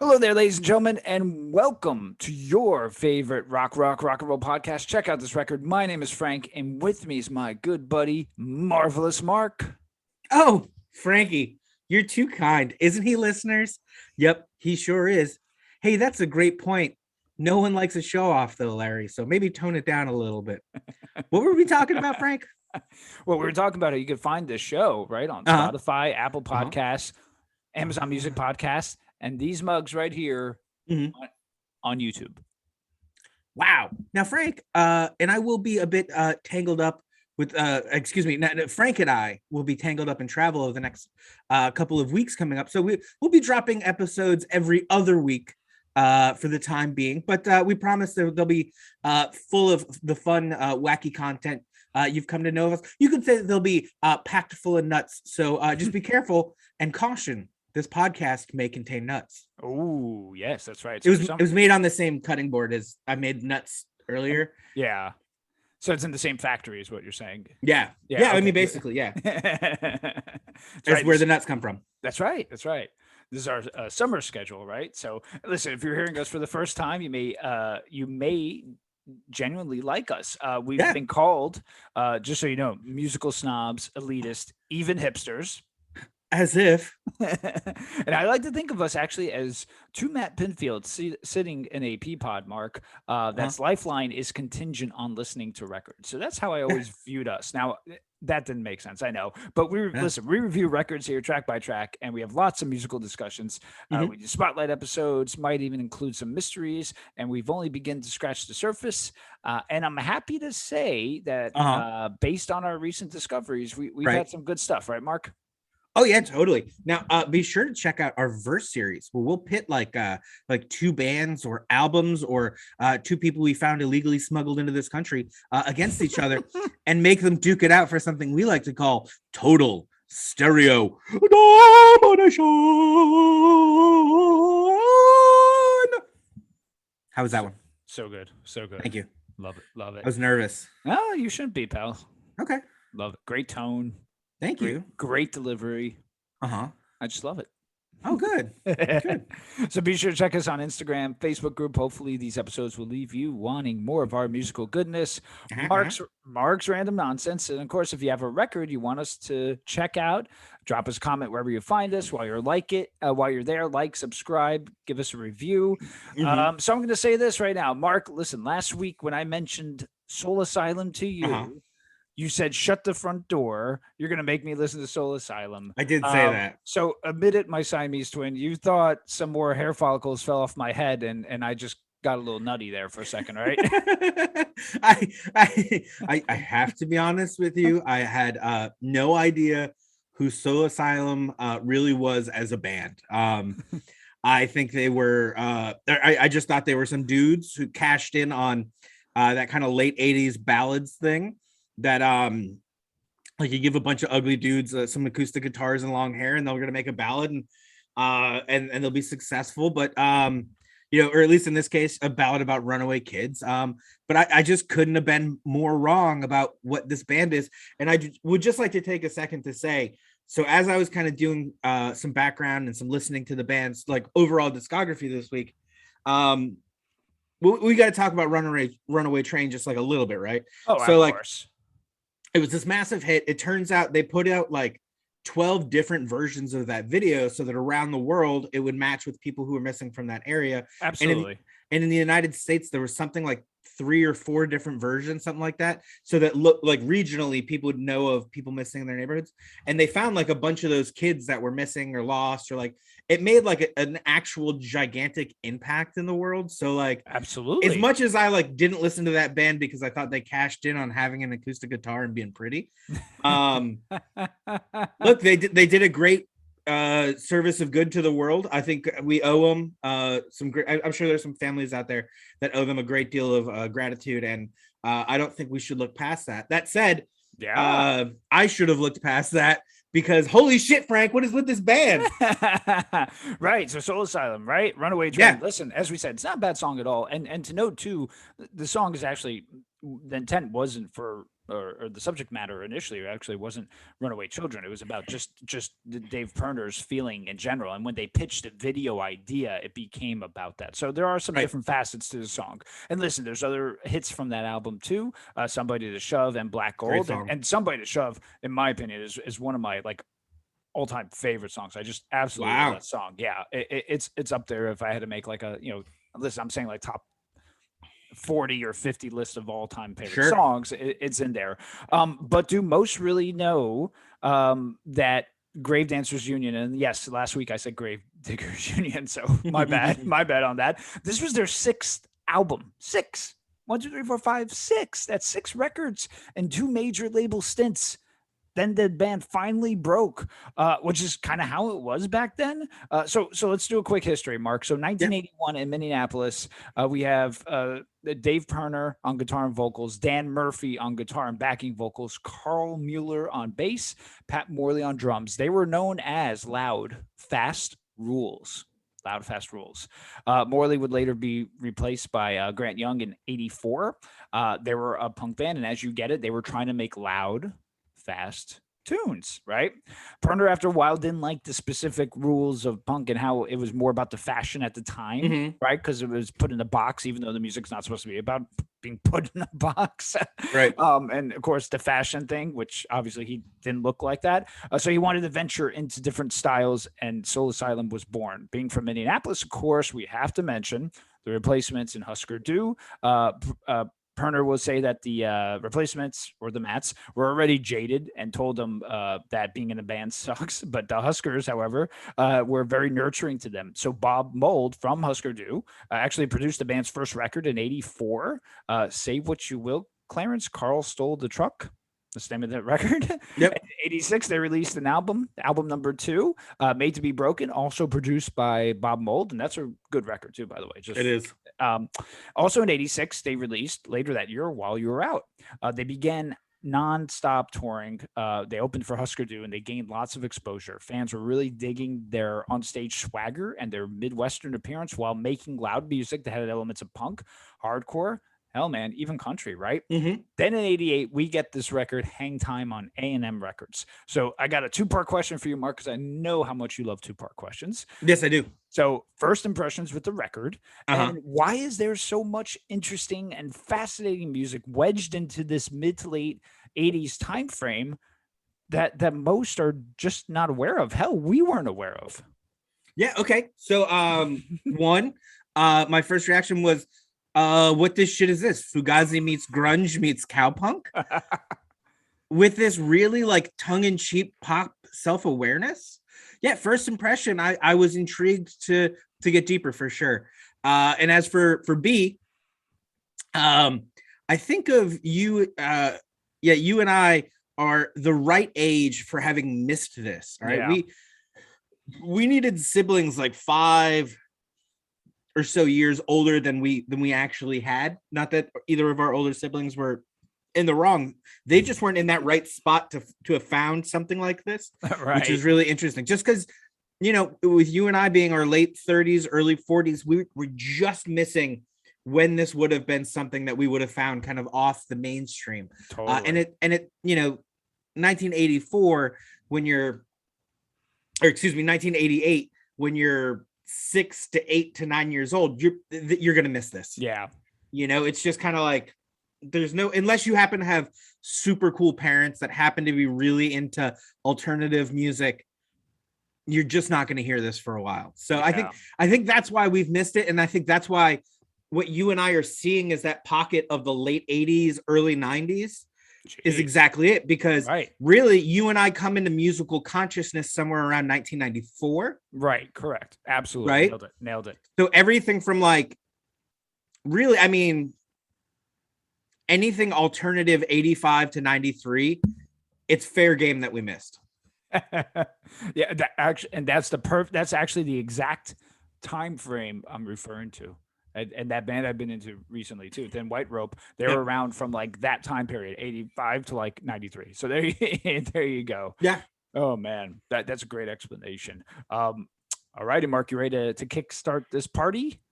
Hello there, ladies and gentlemen, and welcome to your favorite rock and roll podcast. Check out this record. My name is Frank, and with me is my good buddy, Marvelous Mark. Oh, Frankie, you're too kind. Isn't he, listeners? Yep, he sure is. Hey, that's a great point. No one likes a show off, though, Larry, so maybe tone it down a little bit. What were we talking about, Frank? Well, we were talking about how you can find this show, right, on Uh-huh. Spotify, Apple Uh-huh. Podcasts, Amazon Music Podcasts, and these mugs right here Mhm. on YouTube. Wow. Now, Frank, and I will be a bit tangled up with, excuse me, Frank and I will be tangled up in travel over the next couple of weeks coming up. So we'll be dropping episodes every other week for the time being, but we promise they'll be full of the fun, wacky content you've come to know of us. You could say that they'll be packed full of nuts. So just be careful and caution. This podcast may contain nuts. Oh, yes, that's right. It So was made on the same cutting board as I made nuts earlier. yeah. So it's in the same factory, is what you're saying. Yeah. Yeah, I okay. mean, basically, yeah. That's That's where the nuts come from. That's right. That's right. This is our summer schedule, right? So, listen, if you're hearing us for the first time, you may genuinely like us. We've Yeah. been called, just so you know, musical snobs, elitist, even hipsters. As if. And I like to think of us actually as two Matt Pinfields sitting in a pea pod, Mark. That's lifeline is contingent on listening to records. So that's how I always viewed us. Now, that didn't make sense, I know. But listen, we review records here track by track, and we have lots of musical discussions. We do spotlight episodes, might even include some mysteries, and we've only begun to scratch the surface. And I'm happy to say that based on our recent discoveries, we've had some good stuff, right, Mark? Oh yeah, totally. Now, be sure to check out our verse series where we'll pit like two bands or albums or two people we found illegally smuggled into this country against each other and make them duke it out for something we like to call total stereo domination. How was that one? So good. So good. Thank you. Love it. Love it. I was nervous. Oh, you shouldn't be, pal. Okay. Love it. Great tone. Thank you. Great delivery. Uh-huh. I just love it. Oh, good. Good. So be sure to check us on Instagram, Facebook group. Hopefully these episodes will leave you wanting more of our musical goodness. Mark's random nonsense. And of course, if you have a record you want us to check out, drop us a comment wherever you find us while you're there, like, subscribe, give us a review. So I'm going to say this right now. Mark, listen, last week when I mentioned Soul Asylum to you, you said, shut the front door. You're going to make me listen to Soul Asylum. I did say that. So admit it, my Siamese twin, you thought some more hair follicles fell off my head and I just got a little nutty there for a second, right? I have to be honest with you. I had no idea who Soul Asylum really was as a band. I think they were, I just thought they were some dudes who cashed in on that kind of late 80s ballads thing. That like you give a bunch of ugly dudes some acoustic guitars and long hair and they're gonna make a ballad and they'll be successful, but or at least in this case a ballad about runaway kids, but I just couldn't have been more wrong about what this band is. And I would just like to take a second to say, so as I was kind of doing some background and some listening to the band's like overall discography this week, we got to talk about runaway train just like a little bit, right? Oh, so of course. It was this massive hit. It turns out they put out like 12 different versions of that video so that around the world it would match with people who were missing from that area. Absolutely. And in the United States, there was something like 3 or 4 different versions, something like that. So that look like regionally people would know of people missing in their neighborhoods. And they found like a bunch of those kids that were missing or lost, or like it made like an actual gigantic impact in the world. So like, absolutely, as much as I like didn't listen to that band because I thought they cashed in on having an acoustic guitar and being pretty. Look, they did a great service of good to the world. I think we owe them some great. I'm sure there's some families out there that owe them a great deal of gratitude, and I don't think we should look past that. That said, I should have looked past that because holy shit, Frank, what is with this band? Right. So Soul Asylum, right? Runaway Train. Yeah. Listen, as we said, it's not a bad song at all. And to note too, the song is actually, the intent wasn't for or the subject matter initially actually wasn't runaway children. It was about just Dave Perner's feeling in general. And when they pitched a video idea, it became about that. So there are some Right. different facets to the song. And listen, there's other hits from that album too. Somebody to Shove and Black Great Gold. song. And Somebody to Shove, in my opinion, is one of my like all-time favorite songs. I just absolutely love Wow. that song. Yeah, it's up there if I had to make like a, listen, I'm saying like top 40 or 50 list of all-time favorite Sure. songs. It's in there. But do most really know that Grave Dancers Union, and yes, last week I said Grave Diggers Union, so my bad, my bad on that. This was their sixth album. Six. 1, 2, 3, 4, 5, 6. That's 6 records and 2 major label stints. Then the band finally broke, which is kind of how it was back then. So let's do a quick history, Mark. So Yeah. 1981 in Minneapolis, we have Dave Perner on guitar and vocals, Dan Murphy on guitar and backing vocals, Carl Mueller on bass, Pat Morley on drums. They were known as Loud, Fast Rules. Loud, Fast Rules. Morley would later be replaced by Grant Young in '84. They were a punk band, and as you get it, they were trying to make loud, fast tunes, right? Perner, after a while, didn't like the specific rules of punk and how it was more about the fashion at the time, Mhm. right? Because it was put in a box, even though the music's not supposed to be about being put in a box. Right. And of course, the fashion thing, which obviously he didn't look like that. So he wanted to venture into different styles, and Soul Asylum was born. Being from Minneapolis, of course, we have to mention the Replacements and Husker Du. Perner will say that the Replacements or the Mats were already jaded and told them that being in a band sucks. But the Huskers, however, were very nurturing to them. So Bob Mould from Husker Du actually produced the band's first record in '84. Say What You Will, Clarence, Carl Stole the Truck. That's the name of that record. Yep. In '86, they released an album number 2, Made to Be Broken, also produced by Bob Mould. And that's a good record, too, by the way. It is. Also in '86, they released later that year While You Were Out. They began non-stop touring. They opened for Husker Du, and they gained lots of exposure. Fans were really digging their onstage swagger and their Midwestern appearance while making loud music that had elements of punk, hardcore, hell, man, even country, right? Mhm. Then in '88, we get this record, Hang Time, on A&M Records. So I got a 2-part question for you, Mark, because I know how much you love 2-part questions. Yes, I do. So first impressions with the record, Uh-huh. and why is there so much interesting and fascinating music wedged into this mid to late '80s time frame that most are just not aware of? Hell, we weren't aware of. Yeah, okay. So one, my first reaction was, what this shit is this? Fugazi meets grunge meets cowpunk? With this really like tongue-in-cheek pop self-awareness. Yeah, first impression, I was intrigued to get deeper for sure. And as for B, I think of you, you and I are the right age for having missed this. All right. Yeah. We needed siblings like 5 or so years older than we actually had. Not that either of our older siblings were in the wrong. They just weren't in that right spot to have found something like this, Right. which is really interesting. Just because, with you and I being our late 30s, early 40s, we're just missing when this would have been something that we would have found kind of off the mainstream. Totally. And it 1984, when you're, or excuse me, 1988, when you're 6 to 8 to 9 years old, you're gonna miss this. Yeah. It's just kind of like, there's no, unless you happen to have super cool parents that happen to be really into alternative music, you're just not going to hear this for a while. So Yeah. I think that's why we've missed it. And I think that's why what you and I are seeing is that pocket of the late 80s, early 90s is exactly it. Because really, you and I come into musical consciousness somewhere around 1994. Right. Correct. Absolutely. Right. Nailed it. So everything from like, really, I mean, anything alternative 85 to 93, it's fair game that we missed. Yeah, that's actually the exact time frame I'm referring to. And that band I've been into recently too, Thin White Rope, they were around from like that time period, 85 to like 93. So there you go. Yeah. Oh man, that's a great explanation. All righty, Mark, you ready to kickstart this party?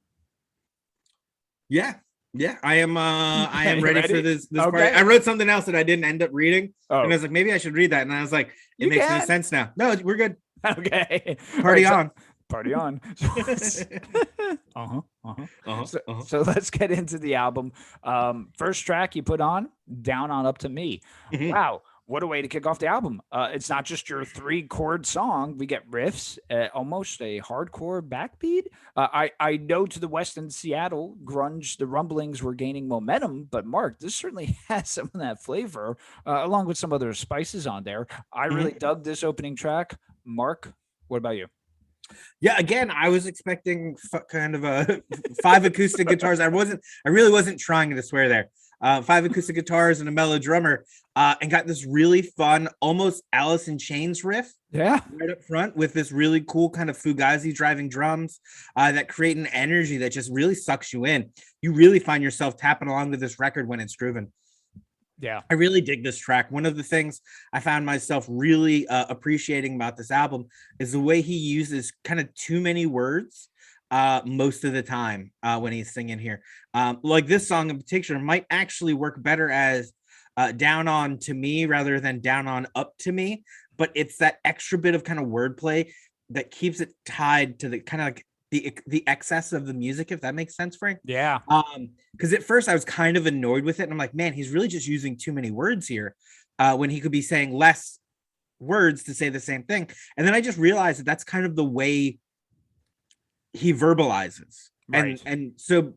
Yeah. Yeah, I am. I am You ready for ready? this part. Okay. I wrote something else that I didn't end up reading, and Oh, I was like, maybe I should read that. And I was like, it you makes no can. sense now. No, we're good. Okay. All Party right. So on. party on. Uh-huh. Uh-huh. Uh-huh, So, uh-huh. so let's get into the album. First track you put on, Down on Up to Me. Mhm. Wow, what a way to kick off the album. It's not just your three-chord song. We get riffs, almost a hardcore backbeat. I know to the west in Seattle, grunge, the rumblings were gaining momentum, but Mark, this certainly has some of that flavor, along with some other spices on there. I really Mhm. dug this opening track. Mark, what about you? Yeah, again, I was expecting kind of a five acoustic guitars. I really wasn't trying to swear there. Five acoustic guitars and a mellow drummer, and got this really fun, almost Alice in Chains riff Yeah. right up front with this really cool kind of Fugazi driving drums that create an energy that just really sucks you in. You really find yourself tapping along with this record when it's grooving. Yeah. I really dig this track. One of the things I found myself really appreciating about this album is the way he uses kind of too many words most of the time when he's singing here. Like this song in particular might actually work better as down on to me rather than down on up to me, but it's that extra bit of kind of wordplay that keeps it tied to the kind of like the excess of the music, if that makes sense, Frank. Yeah. Because at first I was kind of annoyed with it, and I'm like, man, he's really just using too many words here, when he could be saying less words to say the same thing. And then I just realized that that's kind of the way he verbalizes, Right. and so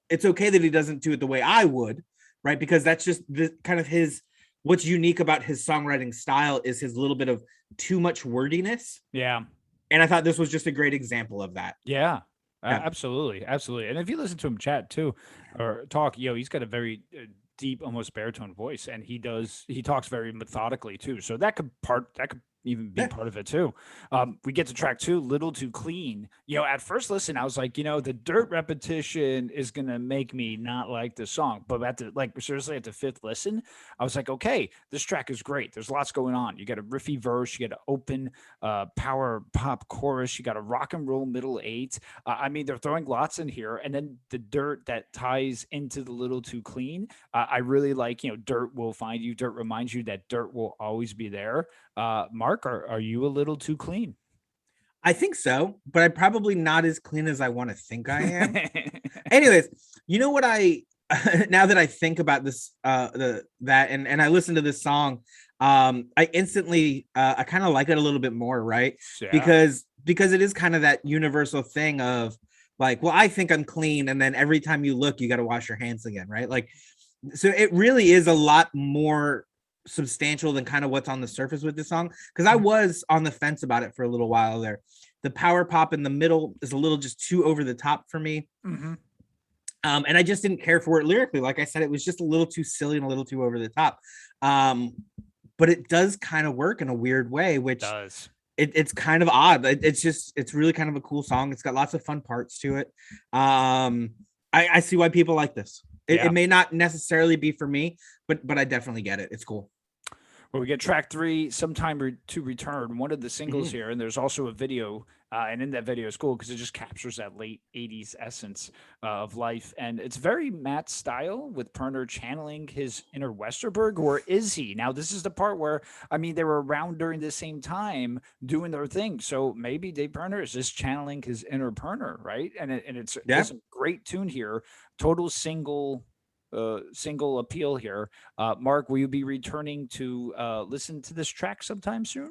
it's okay that he doesn't do it the way I would, right? Because that's just the kind of his what's unique about his songwriting style is his little bit of too much wordiness. Yeah. And I thought this was just a great example of that. Yeah. Yeah. Absolutely. Absolutely. And if you listen to him chat too or talk, he's got a very deep, almost baritone voice, and he talks very methodically too. So that could even be Yeah. part of it too. We get to track two, Little Too Clean. At first listen, I was like, the dirt repetition is gonna make me not like the song. But seriously at the fifth listen, I was like, okay, this track is great. There's lots going on. You got a riffy verse, you got an open power pop chorus, you got a rock and roll middle eight. I mean, they're throwing lots in here, and then the dirt that ties into the Little Too Clean. I really like, dirt will find you. Dirt reminds you that dirt will always be there. Mark, are you a little too clean? I think so, but I'm probably not as clean as I want to think I am. Anyways, you know what I now that I think about this and I listen to this song, I instantly I kind of like it a little bit more, right? Yeah. Because it is kind of that universal thing of like, well, I think I'm clean, and then every time you look, you got to wash your hands again, right? Like, so it really is a lot more substantial than kind of what's on the surface with this song, because I was on the fence about it for a little while there. The power pop in the middle is a little just too over the top for me. Mm-hmm. And I just didn't care for it lyrically. Like I said, it was just a little too silly and a little too over the top. But it does kind of work in a weird way, which Does. it's kind of odd. It's really kind of a cool song. It's got lots of fun parts to it. I see why people like this. It may not necessarily be for me, but I definitely get it. It's cool. Well, we get track three, Sometime to Return, one of the singles here, and there's also a video, and in that video is cool because it just captures that late 80s essence of life, and it's very Matt style with Perner channeling his inner Westerberg, or is he? Now, this is the part where, I mean, they were around during the same time doing their thing, so maybe Dave Perner is just channeling his inner Perner, right? And it's a great tune here, total single appeal here. Mark, will you be returning to listen to this track sometime soon?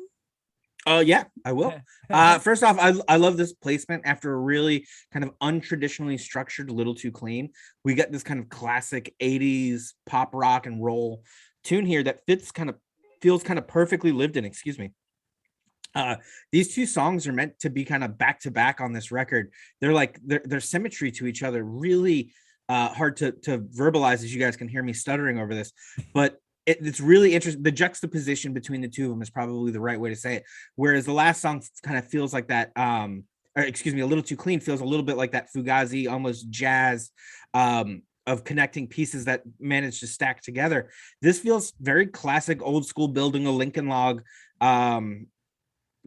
Yeah, I will. First off, I love this placement after a really kind of untraditionally structured Little Too Clean. We get this kind of classic 80s pop rock and roll tune here that feels kind of perfectly lived in, excuse me. These two songs are meant to be kind of back to back on this record. They're like their symmetry to each other really hard to verbalize, as you guys can hear me stuttering over this, but it's really interesting. The juxtaposition between the two of them is probably the right way to say it. Whereas the last song kind of feels like that, or excuse me, A Little Too Clean feels a little bit like that Fugazi, almost jazz, of connecting pieces that manage to stack together. This feels very classic, old school, building a Lincoln log,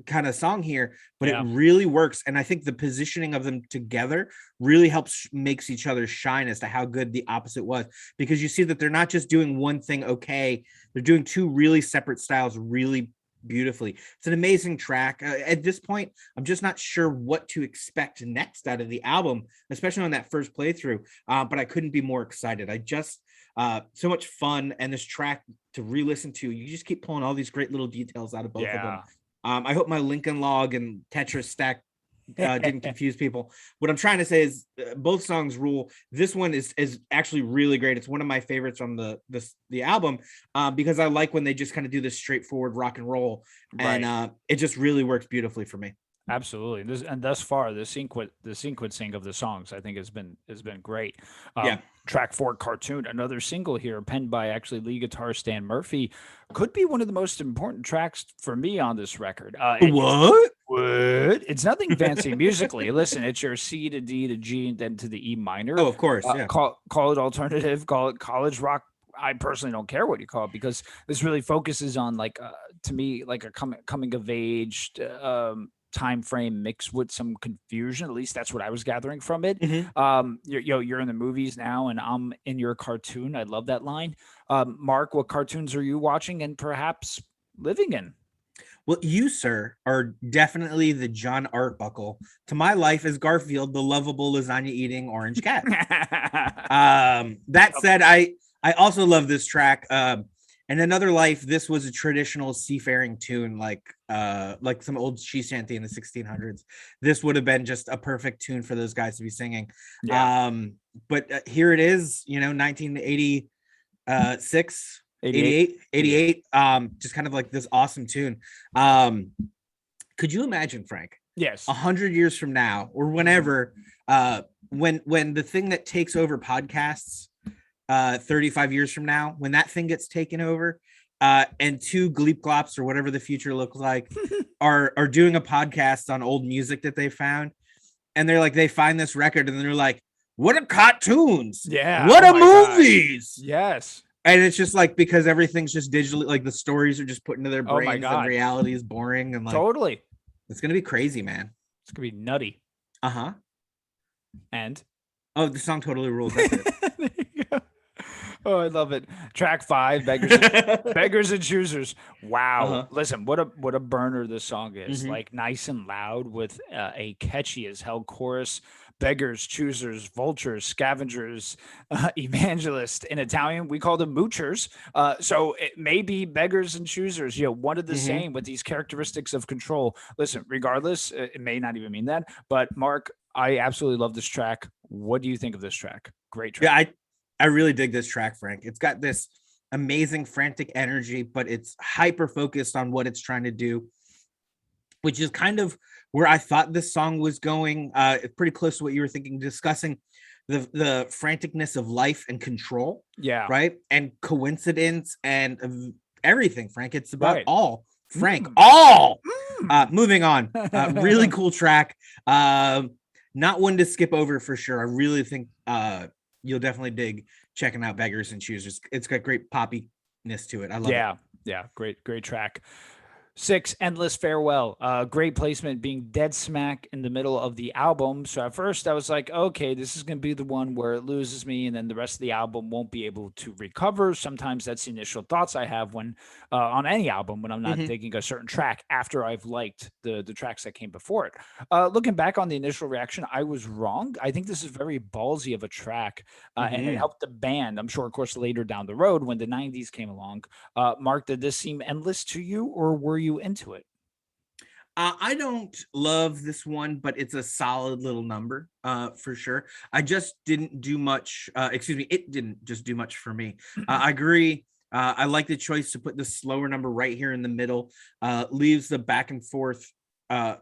kind of song here, but Yeah. it really works. And I think the positioning of them together really makes each other shine as to how good the opposite was, because you see that they're not just doing one thing okay, they're doing two really separate styles really beautifully. It's an amazing track. At this point, I'm just not sure what to expect next out of the album, especially on that first playthrough. But I couldn't be more excited. I just so much fun, and this track to re-listen to, you just keep pulling all these great little details out of both of them. I hope my Lincoln Log and Tetris stack didn't confuse people. What I'm trying to say is both songs rule. This one is actually really great. It's one of my favorites from the album, because I like when they just kind of do this straightforward rock and roll, and it just really works beautifully for me. Absolutely. And thus far, the sequencing of the songs, I think, has been great. Yeah. Track 4, Cartoon, another single here, penned by actually lead guitarist Stan Murphy, could be one of the most important tracks for me on this record. What? It's nothing fancy musically. Listen, it's your C to D to G and then to the E minor. Oh, of course. Yeah. Call it alternative, call it college rock. I personally don't care what you call it, because this really focuses on, like, to me, like a coming of age time frame mixed with some confusion. At least that's what I was gathering from it. You're in the movies now, and I'm in your cartoon. I love that line. Mark, what cartoons are you watching and perhaps living in? Well, you, sir, are definitely the John Arbuckle to my life as Garfield, the lovable lasagna eating orange cat. That said, I also love this track. And Another Life, this was a traditional seafaring tune, like some old sea shanty in the 1600s. This would have been just a perfect tune for those guys to be singing. Yeah. But here it is, 1986, 88, just kind of like this awesome tune. Could you imagine, Frank? Yes. 100 years from now, or whenever, when the thing that takes over podcasts 35 years from now, when that thing gets taken over, and two Gleep Glops, or whatever the future looks like, are doing a podcast on old music that they found, and they find this record, and they're like, what are cartoons? Yeah. What are movies? Gosh. Yes. And it's just like, because everything's just digitally, like the stories are just put into their Oh my brains, God. and reality is boring, and totally, it's gonna be crazy, man. it's gonna be nutty. And Oh, the song totally rules. That's it. there you go. Oh, I love it. Track 5, Beggars and Choosers. Wow. Listen, what a burner this song is. Like, nice and loud with a catchy as hell chorus. Beggars, choosers, vultures, scavengers, evangelists. In Italian, we call them moochers. So it may be beggars and choosers, one of the same, with these characteristics of control. Listen, regardless, it may not even mean that. But Mark, I absolutely love this track. What do you think of this track? Great track. Yeah, I really dig this track, Frank. It's got this amazing frantic energy, but it's hyper focused on what it's trying to do, which is kind of where I thought this song was going. Pretty close to what you were thinking, discussing the franticness of life and control. Yeah. Right. And coincidence and everything, Frank. It's about all. Frank, moving on. Really cool track. Not one to skip over for sure. I really think you'll definitely dig checking out Beggars and Choosers. It's got great poppiness to it. I love it. Yeah. Great track. 6, Endless Farewell. Great placement, being dead smack in the middle of the album. So at first I was like, okay, this is going to be the one where it loses me, and then the rest of the album won't be able to recover. Sometimes that's the initial thoughts I have when on any album, when I'm not digging a certain track after I've liked the tracks that came before it. Looking back on the initial reaction, I was wrong. I think this is very ballsy of a track, and it helped the band. I'm sure, of course, later down the road when the 90s came along. Mark, did this seem endless to you, or were you into it? I don't love this one, but it's a solid little number for sure. I just didn't do much. It didn't just do much for me. I agree. I like the choice to put the slower number right here in the middle. Leaves the back and forth. It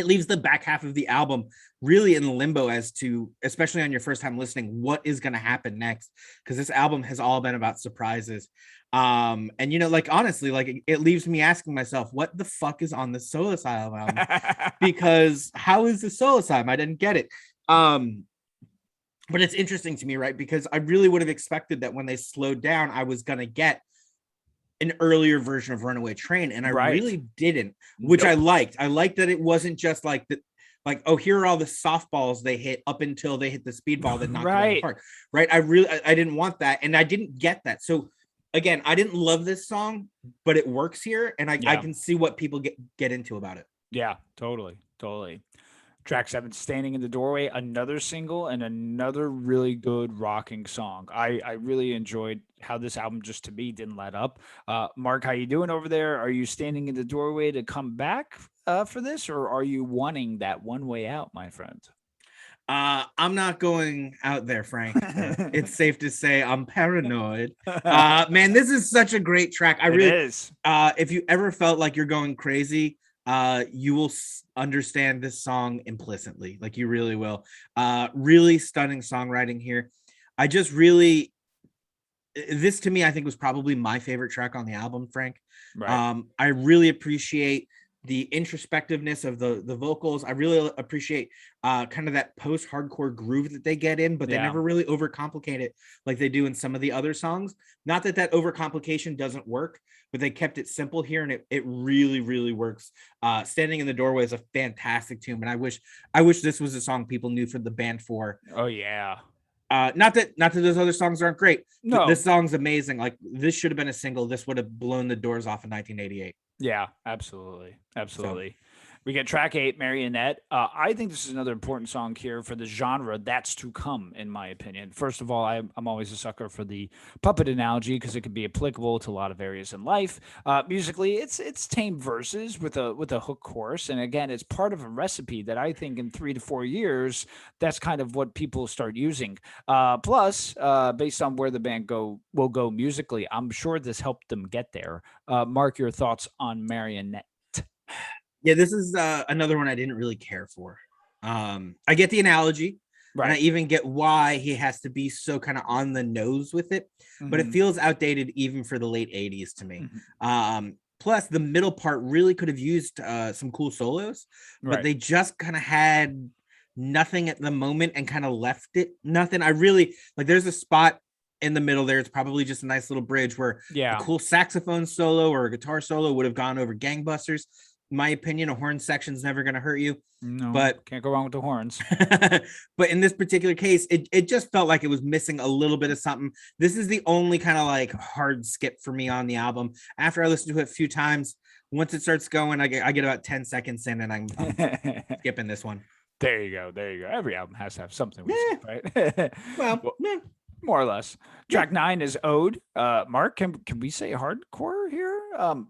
leaves the back half of the album really in limbo as to, especially on your first time listening, what is going to happen next, because this album has all been about surprises. And honestly, it leaves me asking myself, what the fuck is on the Soul Asylum album? Because how is the Soul Asylum? I didn't get it. But it's interesting to me, right? Because I really would have expected that when they slowed down, I was gonna get an earlier version of Runaway Train, and I Right. really didn't, which I Nope. liked. I liked that it wasn't just like the like, oh, here are all the softballs they hit up until they hit the speedball that knocked it out of the Right. park. Right. I didn't want that, and I didn't get that. So again, I didn't love this song, but it works here, and I Yeah. can see what people get into about it. Yeah. Totally. Totally. Track 7, Standing in the Doorway, another single and another really good rocking song. I really enjoyed how this album just to me didn't let up. Mark, how you doing over there? Are you standing in the doorway to come back for this, or are you wanting that one way out, my friend? I'm not going out there, Frank. It's safe to say I'm paranoid. Man, this is such a great track. I It really, is. if you ever felt like you're going crazy, you will understand this song implicitly. Like you really will. Really stunning songwriting here. I just really, this to me, I think was probably my favorite track on the album, Frank. Right. I really appreciate the introspectiveness of the vocals. I really appreciate kind of that post-hardcore groove that they get in, but they Yeah. never really overcomplicate it like they do in some of the other songs. Not that that overcomplication doesn't work, but they kept it simple here, and it really, really works. Standing in the Doorway is a fantastic tune, and I wish this was a song people knew for the band for. Oh yeah. Not that those other songs aren't great. This No. song's amazing. Like this should have been a single. This would have blown the doors off in 1988. Yeah, absolutely. So Absolutely. We get track 8, Marionette. I think this is another important song here for the genre that's to come, in my opinion. First of all, I'm always a sucker for the puppet analogy because it can be applicable to a lot of areas in life. Musically, it's tame verses with a hook chorus, and again, it's part of a recipe that I think in 3 to 4 years, that's kind of what people start using. Plus, based on where the band will go musically, I'm sure this helped them get there. Mark, your thoughts on Marionette? yeah, this is another one I didn't really care for. I get the analogy, and I Right. even get why he has to be so kind of on the nose with it, but it Hmm. feels outdated even for the late 80s to me. Hmm. Plus, the middle part really could have used some cool solos, but Right. they just kind of had nothing at the moment and kind of left it nothing. I really like there's a spot in the middle there. It's probably just a nice little bridge where a Yeah. cool saxophone solo or a guitar solo would have gone over Gangbusters. In my opinion, a horn section's never going to hurt you. No, But can't go wrong with the horns. but in this particular case, it just felt like it was missing a little bit of something. This is the only kind of like hard skip for me on the album. After I listen to it a few times, once it starts going, I get about 10 seconds in, and I'm skipping this one. There you go. There you go. Every album has to have something we Yeah, skip, right? well, Well, yeah, more or less. yeah. Track 9 is Ode. Mark, can we say hardcore here?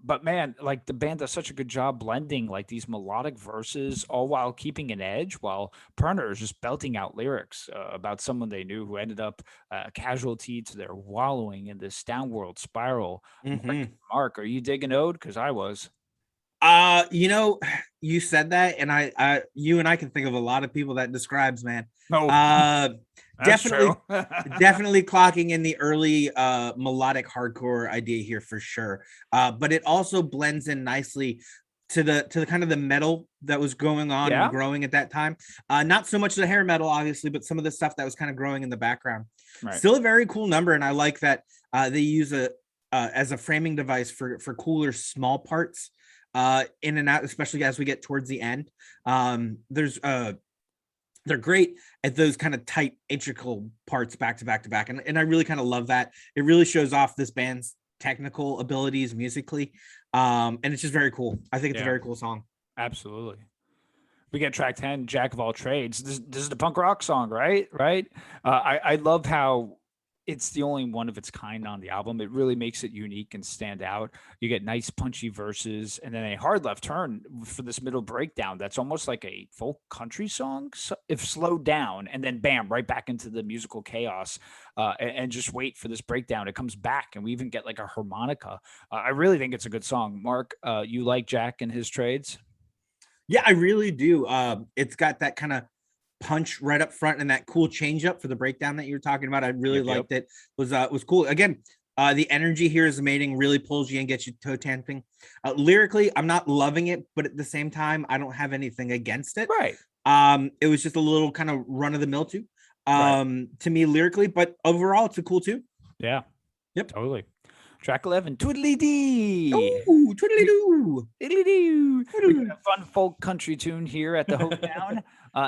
But man, like the band does such a good job blending like these melodic verses, all while keeping an edge, while Perner is just belting out lyrics about someone they knew who ended up a casualty to their wallowing in this downward spiral. Mhm. Mark, are you digging Ode? Because I was. You know, you said that, and you and I can think of a lot of people that describes, man. No, Uh, that's definitely, true. definitely clocking in the early melodic hardcore idea here for sure. But it also blends in nicely to the kind of the metal that was going on and Yeah. growing at that time. Not so much the hair metal, obviously, but some of the stuff that was kind of growing in the background. Right. Still a very cool number, and I like that they use a as a framing device for cooler small parts in and out, especially as we get towards the end. There's they're great at those kind of tight integral parts back to back to back, and I really kind of love that. It really shows off this band's technical abilities musically, and it's just very cool. I think it's a Yeah. very cool song. Absolutely. We get track 10, Jack of All Trades. This is the punk rock song, right? Right. I love how it's the only one of its kind on the album. It really makes it unique and stand out. You get nice punchy verses and then a hard left turn for this middle breakdown. That's almost like a folk country song, if slowed down, and then bam, right back into the musical chaos. And just wait for this breakdown. It comes back, and we even get like a harmonica. I really think it's a good song. Mark, you like Jack and his trades? Yeah, I really do. It's got that kind of punch right up front and that cool change up for the breakdown that you're talking about. I really Yep, yep. liked it. Was cool. Again, the energy here is amazing, really pulls you and gets you toe tapping. Lyrically, I'm not loving it, but at the same time, I don't have anything against it. Right. It was just a little kind of run of the mill too. Right. To me lyrically, but overall it's a cool too. Yeah. Yep. Totally. Track 11, Twiddly Dee. Oh, twiddly-doo. We got a fun folk country tune here at the Hoedown.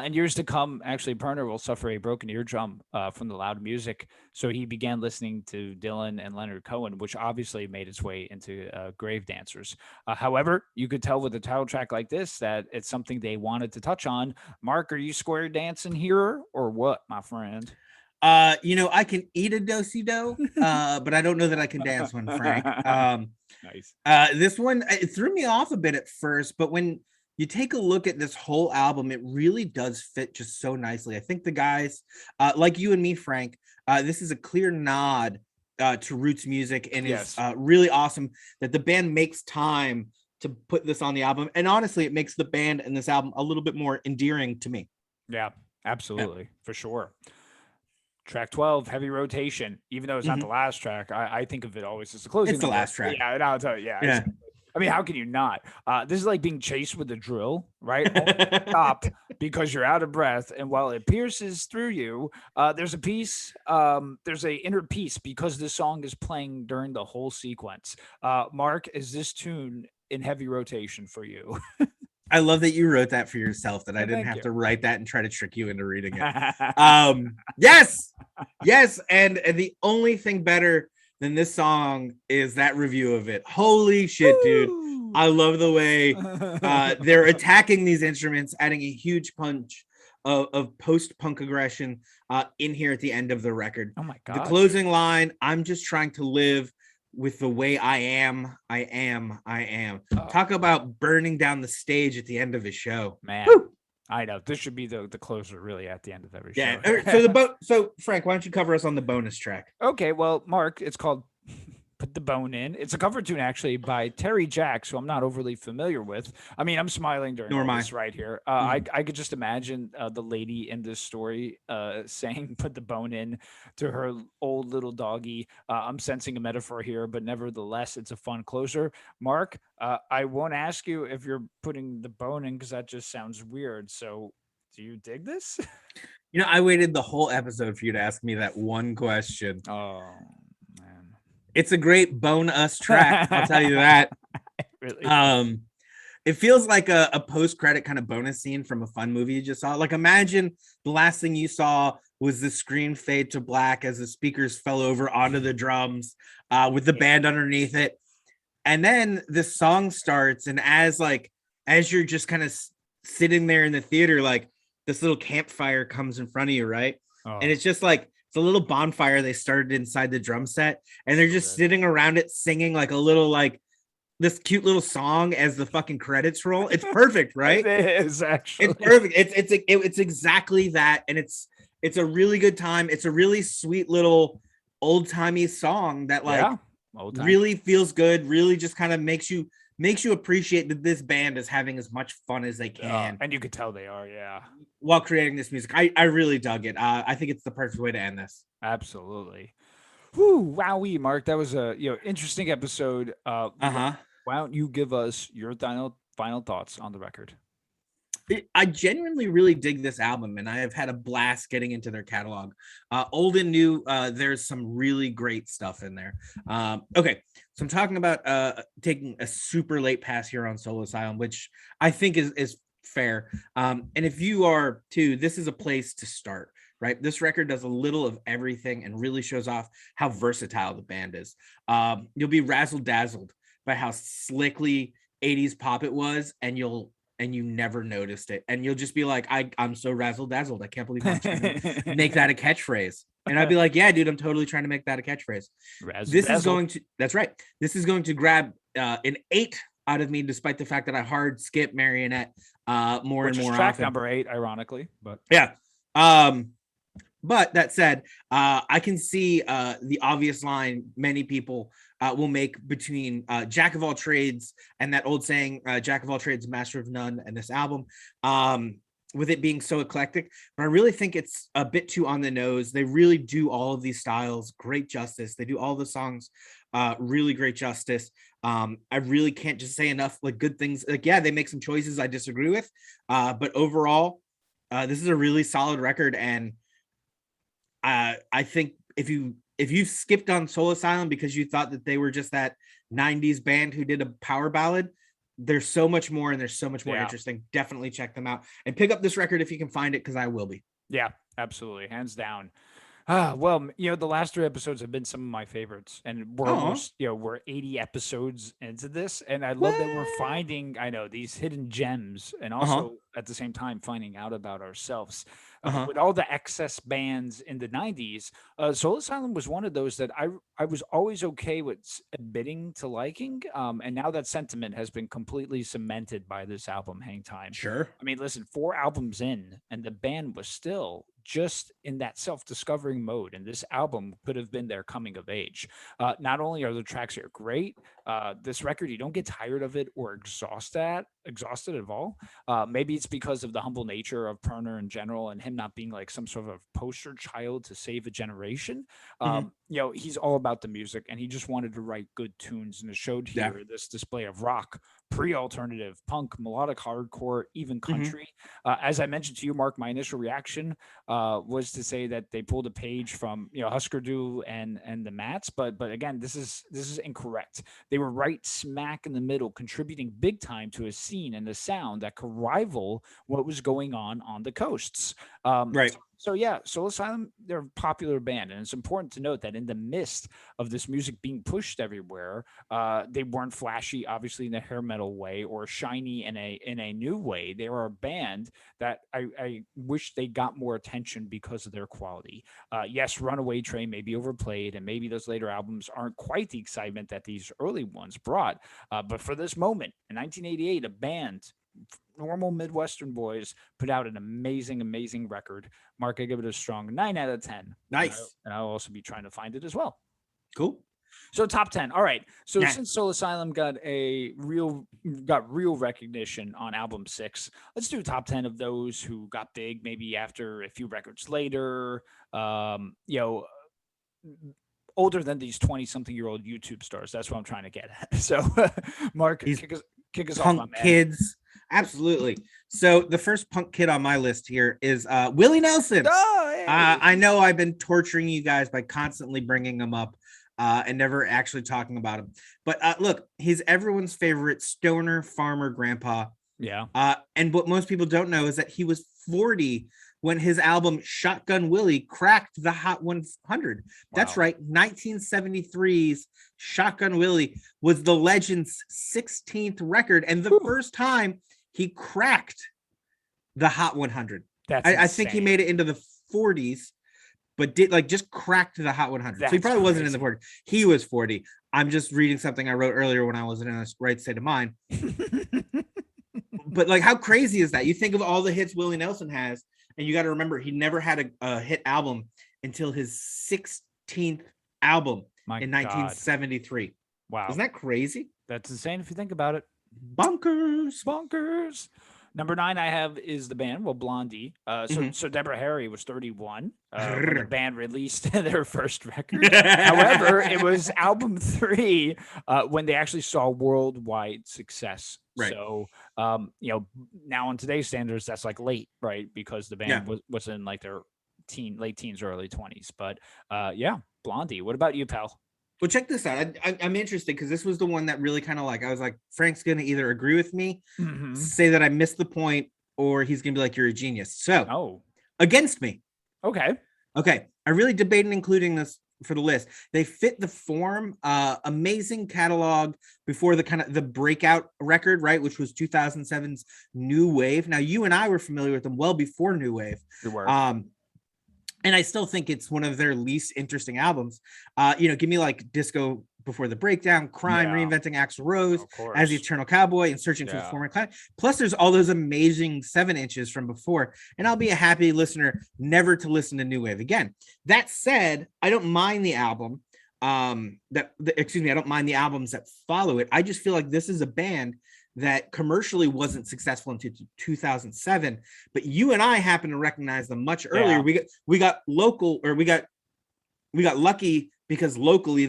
In years to come, actually, Perner will suffer a broken eardrum from the loud music. So he began listening to Dylan and Leonard Cohen, which obviously made its way into Grave Dancers. However, you could tell with a title track like this that it's something they wanted to touch on. Mark, are you square dancing here or what, my friend? I can eat a do-si-do, but I don't know that I can dance one, Frank. Nice. This one, it threw me off a bit at first, but when you take a look at this whole album, it really does fit just so nicely. I think the guys, like you and me, Frank, this is a clear nod to roots music, and Yes. is really awesome that the band makes time to put this on the album. And honestly, it makes the band and this album a little bit more endearing to me. Yeah, absolutely, for sure. Track 12, Heavy Rotation. Even though it's not the last track, I think of it always as the closing. It's the number. last track. Yeah, and I'll tell you. Yeah. Yeah. Exactly. I mean, how can you not? This is like being chased with a drill, right? Only stop because you're out of breath, and while it pierces through you, there's a piece. There's a inner peace because this song is playing during the whole sequence. Mark, is this tune in heavy rotation for you? I love that you wrote that for yourself, that I didn't Thank have you. to write that and try to trick you into reading it. Yes. And the only thing better than this song is that review of it. Holy shit, dude. Woo! I love the way they're attacking these instruments, adding a huge punch of post-punk aggression in here at the end of the record. Oh my The god. closing line, I'm just trying to live with the way I am. Talk about burning down the stage at the end of a show. Man. Woo! I know. This should be the closer really at the end of every show. Yeah. So Frank, why don't you cover us on the bonus track? Okay, well, Mark, it's called Put the Bone In. It's a cover tune actually by Terry Jacks, who I'm not overly familiar with. I mean, I'm smiling during Nor all am I. this right here. I could just imagine the lady in this story saying "Put the bone in" to her old little doggy. I'm sensing a metaphor here, but nevertheless, it's a fun closer. Mark, I won't ask you if you're putting the bone in because that just sounds weird. So, do you dig this? I waited the whole episode for you to ask me that one question. Oh man, It's a great bone us track, I'll tell you that. really? It feels like a post-credit kind of bonus scene from a fun movie you just saw. Like, imagine the last thing you saw was the screen fade to black as the speakers fell over onto the drums with the band underneath it. And then the song starts, and as you're just kind of sitting there in the theater, like this little campfire comes in front of you, right? Oh. And it's just like it's a little bonfire they started inside the drum set, and they're just sitting around it singing like a little this cute little song as the fucking credits roll. It's perfect, right? It is actually. It's perfect. It's exactly that, and it's a really good time. It's a really sweet little old-timey song that really feels good. Really just kind of makes you appreciate that this band is having as much fun as they can, and you could tell they are, yeah, while creating this music. I really dug it. I think it's the perfect way to end this. absolutely. Whoo, wowee, Mark, that was a interesting episode. Why don't you give us your final thoughts on the record? I genuinely really dig this album, and I have had a blast getting into their catalog. Old and new, there's some really great stuff in there. Okay, so I'm talking about taking a super late pass here on Soul Asylum, which I think is fair. And if you are too, this is a place to start, right? This record does a little of everything and really shows off how versatile the band is. You'll be razzle-dazzled by how slickly 80s pop it was, and you never noticed it, and you'll just be like, I'm so razzle-dazzled, I can't believe I'm trying to make that a catchphrase. And I'd be like, yeah, dude, I'm totally trying to make that a catchphrase. That's right, this is going to grab an 8 out of me, despite the fact that I hard skip Marionette more Which and more is track often. number 8, ironically, but yeah. But that said, I can see the obvious line many people will make between Jack of all trades and that old saying, Jack of all trades, master of none, and this album, with it being so eclectic. But I really think it's a bit too on the nose. They really do all of these styles great justice. They do all the songs really great justice. I really can't just say enough good things. They make some choices I disagree with, but overall, this is a really solid record, and I think if you if you skipped on Soul Asylum because you thought that they were just that 90s band who did a power ballad, there's so much more and there's so much more interesting. Definitely check them out and pick up this record if you can find it, because I will be. Yeah, absolutely. Hands down. Well, the last 3 episodes have been some of my favorites, and we're almost, we're 80 episodes into this, and I love that we're finding, I know, these hidden gems, and also at the same time finding out about ourselves. With all the excess bands in the 90s, Soul Asylum was one of those that I was always okay with admitting to liking, and now that sentiment has been completely cemented by this album, Hang Time. Sure. I mean, listen, 4 albums in, and the band was still just in that self-discovering mode, and this album could have been their coming of age. Not only are the tracks here great, this record, you don't get tired of it or exhausted at all. Maybe it's because of the humble nature of Perner in general, and him not being like some sort of poster child to save a generation. He's all about the music, and he just wanted to write good tunes, and it showed here this display of rock, pre-alternative, punk, melodic hardcore, even country. As I mentioned to you, Mark, my initial reaction was to say that they pulled a page from Husker Du and the Mats, but again, this is incorrect. They were right smack in the middle, contributing big time to a scene and a sound that could rival what was going on the coasts. Right. So yeah, Soul Asylum, they're a popular band, and it's important to note that in the midst of this music being pushed everywhere, they weren't flashy, obviously in a hair metal way, or shiny in a new way. They were a band that I wish they got more attention because of their quality. Yes, Runaway Train may be overplayed, and maybe those later albums aren't quite the excitement that these early ones brought. But for this moment, in 1988, a band, normal Midwestern boys, put out an amazing record. Mark, I give it a strong 9 out of 10. Nice. And I'll also be trying to find it as well. Cool. So top 10. All right. So since Soul Asylum got real recognition on album 6, let's do top 10 of those who got big maybe after a few records later. Older than these 20-something-year-old YouTube stars. That's what I'm trying to get at. So, Mark, kick us off, my man. Kids. Absolutely. So the first punk kid on my list here is Willie Nelson. Oh, hey. I know I've been torturing you guys by constantly bringing him up and never actually talking about him. But look, he's everyone's favorite stoner farmer grandpa. Yeah. And what most people don't know is that he was 40 when his album Shotgun Willie cracked the Hot 100. Wow. That's right. 1973's Shotgun Willie was the legend's 16th record and the first time he cracked the Hot 100. I think he made it into the 40s, but just cracked the Hot 100. So he probably wasn't in the 40s. He was 40. I'm just reading something I wrote earlier when I wasn't in a right state of mind. But how crazy is that? You think of all the hits Willie Nelson has, and you got to remember he never had a hit album until his 16th album in 1973. Wow. Isn't that crazy? That's insane if you think about it. Bonkers. Number 9 I have is the band, Blondie. So Deborah Harry was 31 when the band released their first record. However, it was album 3 when they actually saw worldwide success. Right. So, now on today's standards, that's late, right? Because the band was in their late teens, early 20s. But Blondie. What about you, pal? Well, check this out. I'm interested because this was the one that really kind of I was like, Frank's going to either agree with me, say that I missed the point, or he's going to be like, you're a genius. So, against me. Okay. I really debated including this for the list. They fit the form, amazing catalog before the breakout record, right? Which was 2007's New Wave. Now, you and I were familiar with them well before New Wave. We were. And I still think it's one of their least interesting albums. Give me Disco Before the Breakdown, Crime, Reinventing Axl Rose, As the Eternal Cowboy, and Searching for the Former Cloud. Plus, there's all those amazing 7 inches from before. And I'll be a happy listener never to listen to New Wave again. That said, I don't mind the album. I don't mind the albums that follow it. I just feel like this is a band that commercially wasn't successful until 2007, but you and I happen to recognize them much earlier. We got lucky because locally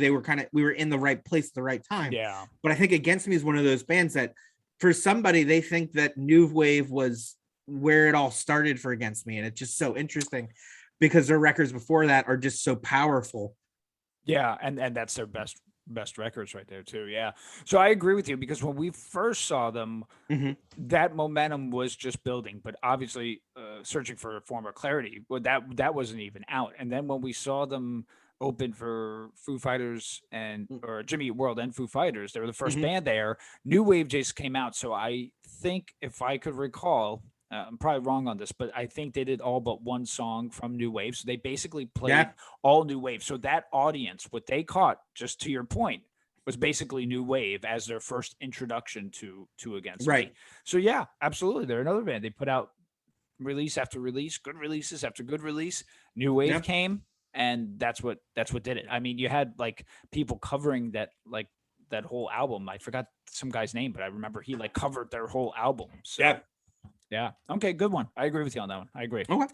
we were in the right place at the right time. Yeah. But I think Against Me is one of those bands that for somebody, they think that New Wave was where it all started for Against Me. And it's just so interesting because their records before that are just so powerful. Yeah, and that's their best records right there too. Yeah. So I agree with you because when we first saw them, Mhm. that momentum was just building, but obviously searching for a form of clarity, well, that wasn't even out. And then when we saw them open for Foo Fighters and or Jimmy Eat World and Foo Fighters, they were the first Mhm. band there. New Wave just came out, so I think if I could recall, I'm probably wrong on this, but I think they did all but one song from New Wave. So they basically played Yeah. all New Wave. So that audience, what they caught, just to your point, was basically New Wave as their first introduction to Against Me. Right. So yeah, absolutely. They're another band. They put out release after release, good releases after good release. New Wave Yeah. came, and that's what did it. I mean, you had like people covering that whole album. I forgot some guy's name, but I remember he like covered their whole album. So Yeah. yeah, okay, good one. I agree with you on that one. I agree. Okay.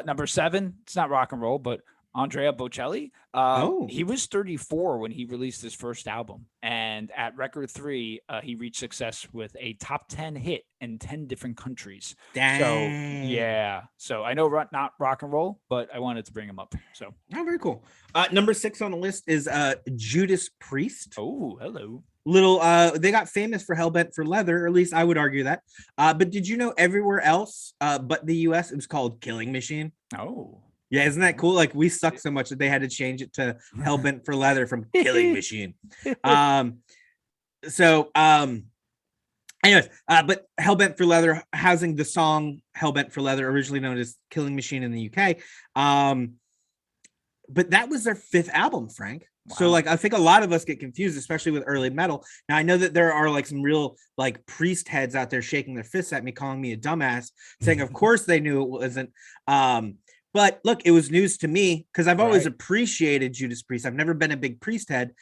Number seven, it's not rock and roll, but Andrea Bocelli. Oh, He was 34 when he released his first album, and at record three, he reached success with a top 10 hit in 10 different countries. So dang. yeah, so I know not rock and roll, but I wanted to bring him up. So Oh, very cool. Number 6 on the list is Judas Priest. oh, hello. Little they got famous for Hellbent for Leather, or at least I would argue that. But did you know everywhere else but the US it was called Killing Machine? Oh, Yeah, isn't that cool? Like we suck so much that they had to change it to Hellbent for Leather from Killing Machine. Um so anyways, but Hellbent for Leather housing the song Hellbent for Leather, originally known as Killing Machine in the UK. But that was their 5th album, Frank. So wow. like I think a lot of us get confused, especially with early metal. Now I know that there are like some real like priest heads out there shaking their fists at me, calling me a dumbass, saying of course they knew it wasn't. But look, it was news to me because I've always Right. appreciated Judas Priest. I've never been a big Priest head,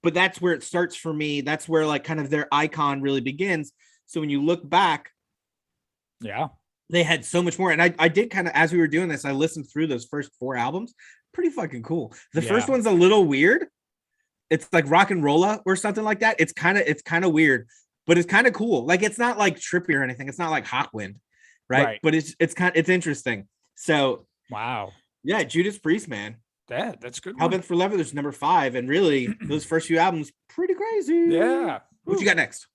but that's where it starts for me. That's where like kind of their icon really begins. So when you look back, Yeah. they had so much more. And I did kind of, as we were doing this, I listened through those first 4 albums. Pretty fucking cool. The first Yeah. one's a little weird. It's like rock and rolla or something like that. It's kind of weird, but it's kind of cool. Like it's not like trippy or anything. It's not like Hawkwind, right? Right. But it's interesting. So Wow. yeah, Judas Priest, man. That's a good one. Hellbent for Leather is number 5, and really those first few albums pretty crazy. Yeah. What you got next?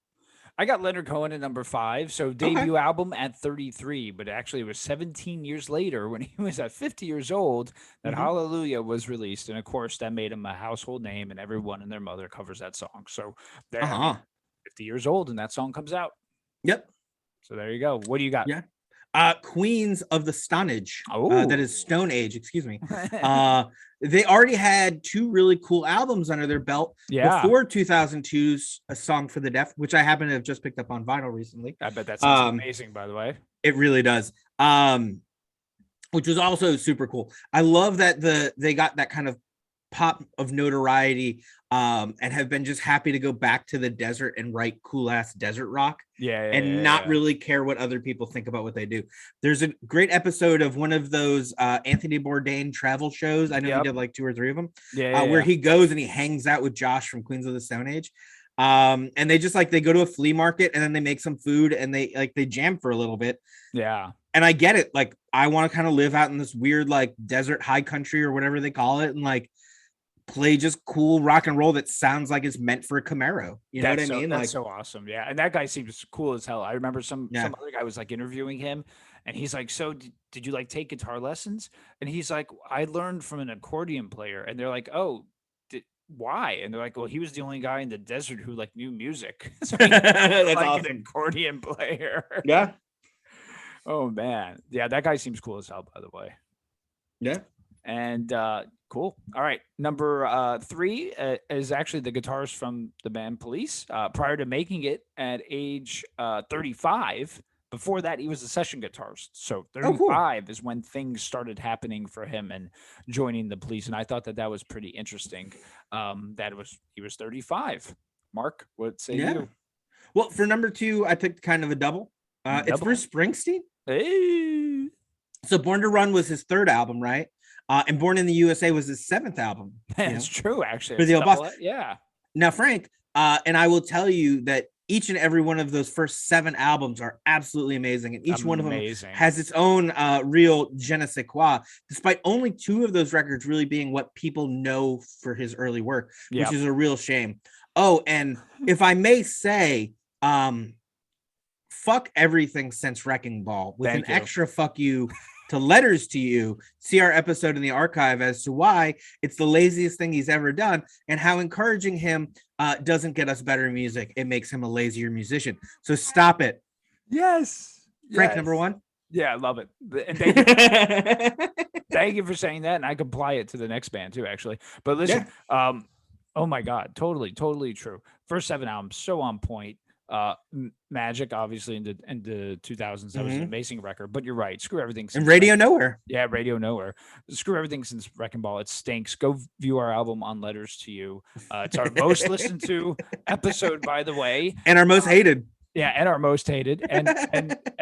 I got Leonard Cohen at number 5. So Okay. debut album at 33, but actually it was 17 years later when he was at 50 years old that Mm-hmm. Hallelujah was released. And of course, that made him a household name, and everyone and their mother covers that song. So there, I mean, Uh-huh. 50 years old, and that song comes out. Yep. So there you go. What do you got? Yeah. Queens of the Stone Age. That Oh, is Stone Age, excuse me. They already had 2 really cool albums under their belt yeah. before 2002's A Song for the Deaf, which I happen to have just picked up on vinyl recently. I bet that sounds Um, amazing, by the way. it really does. Which was also super cool. I love that they got that kind of pop of notoriety, and have been just happy to go back to the desert and write cool ass desert rock Yeah. Yeah. and Yeah. not Yeah. really care what other people think about what they do. There's a great episode of one of those Anthony Bourdain travel shows. I know he Yep. did like 2 or 3 of them, Yeah. Yeah. where Yeah. he goes and he hangs out with Josh from Queens of the Stone Age. And they just like they go to a flea market and then they make some food and they jam for a little bit. Yeah. And I get it. Like I want to kind of live out in this weird like desert high country or whatever they call it, and like play just cool rock and roll that sounds like it's meant for a Camaro. You know what I mean? That's Like, so awesome. Yeah. And that guy seems cool as hell. I remember some yeah. other guy was like interviewing him, and he's like, "So did you like take guitar lessons?" And he's like, "I learned from an accordion player." And they're like, "Oh, why?" And they're like, "Well, he was the only guy in the desert who like knew music." So he That's like an awesome. accordion player. Yeah. Oh man. Yeah, that guy seems cool as hell, by the way. Yeah. And cool. All right. Number 3 is actually the guitarist from the band Police. Prior to making it at age 35, before that, he was a session guitarist. So Oh, cool. 35 is when things started happening for him and joining the Police. And I thought that was pretty interesting. He was 35. Mark, what say Yeah. you? Well, for number 2, I picked kind of a double. It's Double. Bruce Springsteen. Hey. So Born to Run was his 3rd album, right? And Born in the USA was his 7th album. It's true, actually. For It's the old boss. double. Yeah. Now, Frank, and I will tell you that each and every one of those first 7 albums are absolutely amazing, and each one of them Amazing. has its own real je ne sais quoi, despite only 2 of those records really being what people know for his early work, which is a real shame. Oh, and if I may say, fuck everything since Wrecking Ball, with Thank an you. extra fuck you to Letters to You. See our episode in the archive as to why it's the laziest thing he's ever done, and how encouraging him doesn't get us better music. It makes him a lazier musician. So stop it. Yes. Frank, number 1. Yeah, I love it. And thank you. Thank you for saying that. And I can apply it to the next band too, actually. But listen, oh my God, totally true. First 7 albums, so on point. Magic, obviously, in the 2000s, that was an amazing record. But you're right, screw everything. And Radio Nowhere. Yeah, Radio Nowhere. Screw everything since Wrecking Ball. It stinks. Go view our album on Letters to You. It's our most listened to episode, by the way, and our most hated. Yeah, and our most hated. And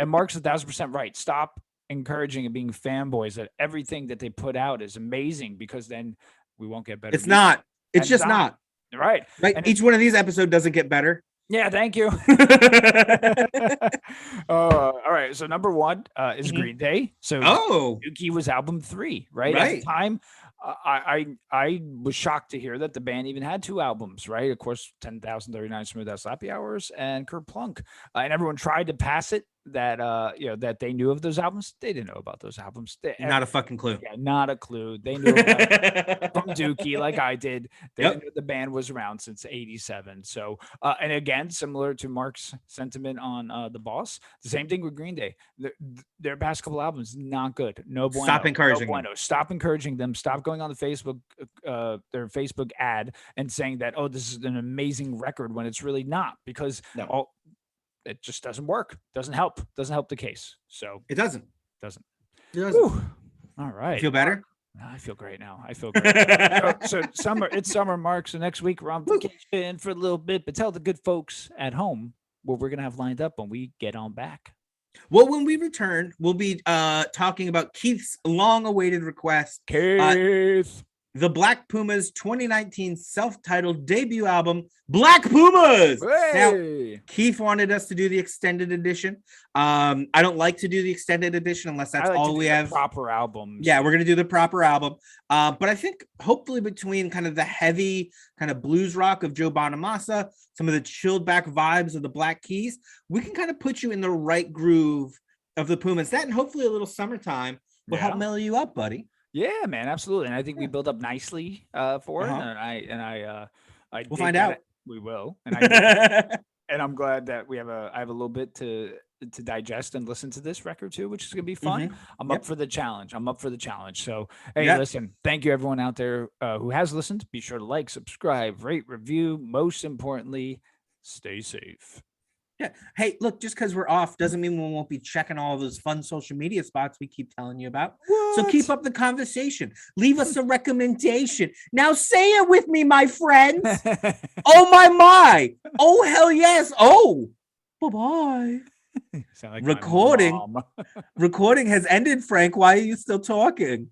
Mark's 1,000% right. Stop encouraging and being fanboys that everything that they put out is amazing, because then we won't get better. It's not. It's just not. Right. Like, each one of these episodes doesn't get better. Yeah, thank you. All right. So number 1 is Green Day. So Dookie was album 3, right? At the time, I was shocked to hear that the band even had 2 albums, right? Of course, 10,039 Smooth Out Slappy Hours and Kerplunk. And everyone tried to pass it that that they knew of those albums. They didn't know about those albums. Not a fucking clue. Yeah, not a clue. They knew about from Dookie, like I did. They knew the band was around since '87. So, and again, similar to Mark's sentiment on The Boss, the same thing with Green Day. Their past couple albums, not good. No bueno. Stop encouraging them. Stop encouraging them. Stop going on the Facebook, their Facebook ad and saying that, oh, this is an amazing record, when it's really not, because it just doesn't work. Doesn't help the case. So it doesn't. Whew. All right. You feel better? I feel great now. I feel great. so it's summer, Mark. So next week we're on vacation for a little bit, but tell the good folks at home what we're gonna have lined up when we get on back. Well, when we return, we'll be talking about Keith's long-awaited request. Keith. The Black Pumas 2019 self-titled debut album, Black Pumas. Hey. Now, Keith wanted us to do the extended edition. I don't like to do the extended edition unless that's all we have. Proper album. Yeah, we're gonna do the proper album. But I think hopefully between kind of the heavy kind of blues rock of Joe Bonamassa, some of the chilled back vibes of the Black Keys, we can kind of put you in the right groove of the Pumas. That, and hopefully a little summertime will help mellow you up, buddy. Yeah, man, absolutely. And I think we build up nicely for it. And we'll find out. We will. And and I'm glad that I have a little bit to digest and listen to this record too, which is gonna be fun. I'm up for the challenge. So hey, listen, thank you everyone out there who has listened. Be sure to like, subscribe, rate, review. Most importantly, stay safe. Yeah. Hey, look, just because we're off doesn't mean we won't be checking all those fun social media spots we keep telling you about. What? So keep up the conversation. Leave us a recommendation. Now say it with me, my friends. Oh, my. Oh, hell yes. Oh, bye-bye. Sound like Recording has ended, Frank. Why are you still talking?